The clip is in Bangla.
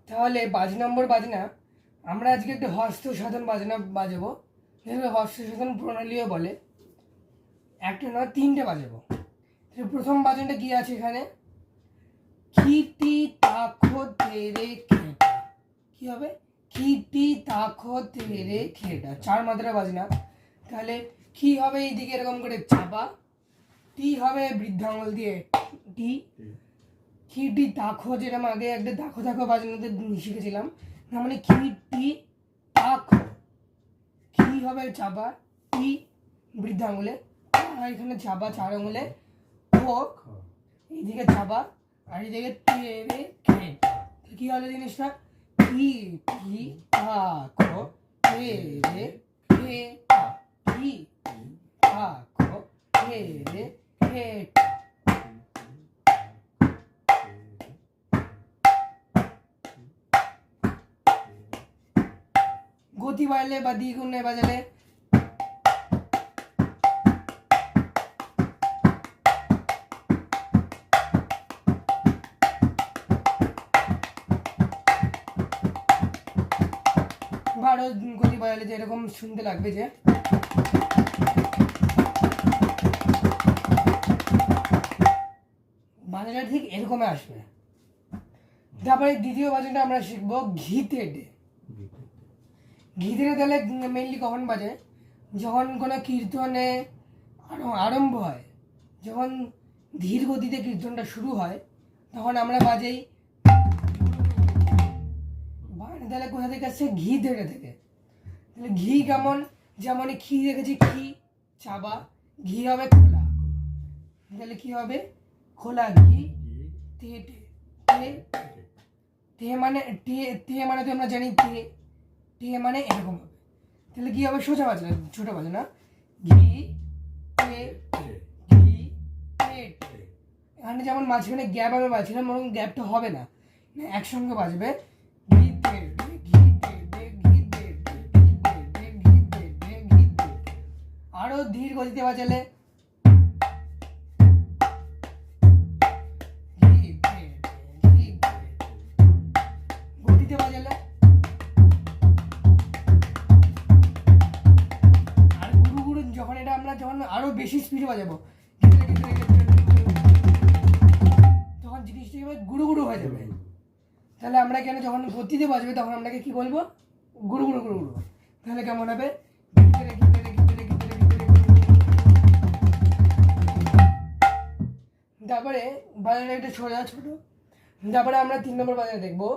তাহলে 5 নম্বর বাজনা আমরা আজকে একটা হস্ত সাধন বাজনা বাজাবো, যেটাকে হস্ত সাধন প্রণালীও বলে। একটা নয়, 3টে বাজাবো। প্রথম বাজনটা কি আছে এখানে? খিটি তাখো তেরে খেটা। কি হবে? খিটি তাখো তেরে খেটা, 4 মাত্রা বাজনা। তাহলে কি হবে? এইদিকে এরকম করে চাপা, টি হবে বৃদ্ধাঙ্গুল দিয়ে টি। খিটি তাখো, যেটা আমি আগে একটা দাখো দাখো বাজনাতে শিখেছিলাম, না মানে খিটি তাখো, কি হবে চাপা, টি বৃদ্ধাঙ্গুলে, আর এখানে চাপা 4 আঙুলে, ও এইদিকে চাপা, আর এইদিকে তেরে খেটা। কি হলো জিনিসটা? টি টি তাখো তেরে খেটা, টি তাখো তেরে খেটা। গতি বাড়লে বা দ্বিগুণে বাজালে আরো গতি বাড়ালে যে এরকম শুনতে লাগবে, যে বাজানটা ঠিক এরকমই আসবে। তারপরে দ্বিতীয় বাজনটা আমরা শিখবো ঘিতে ডে। ঘিতে ডে তাহলে মেইনলি কখন বাজে? যখন কোনো কীর্তনে আরম্ভ হয়, যখন ধীর গতিতে কীর্তনটা শুরু হয়, তখন আমরা বাজাই। তাহলে কোথা থেকে আসছে? ঘি থেকে থেকে। তাহলে ঘি কেমন? যেমন ঘি দেখেছি, ঘি চাবা, ঘি হবে খোলা। তাহলে কি হবে? খোলা ঘি, তে তে তে মানে তে তে মানে তো আমরা জানি তে, তে মানে এরকম হবে। তাহলে কি হবে? সোজা বাজনা, ছোট বাজনা, ঘি তে ঘি তে। এখানে যেমন মাঝখানে গ্যাপ আমি বাজছিলাম, ওরকম গ্যাপটা হবে না, একসঙ্গে বাজবে। ঘি তে ঘি তে ঘি তে ঘি তে ঘি তে ঘি তে। আরো ধীর গতিতে বাজালে গতিতে বাজালে, আর গুরু গুরু যখন এটা আমরা যখন আরো বেশি স্পিডে বাজাবো, তখন জিনিসটা গুরু গুরু হয়ে যাবে। তাহলে আমরা কেন যখন গতিতে বাজবে তখন আপনাকে কি বলবো? গুরু গুরু গুরু গুরু। তাহলে কেমন হবে? তারপরে বাজারে একটা সোজা ছোট। তারপরে আমরা 3 নম্বর বাজারে দেখবো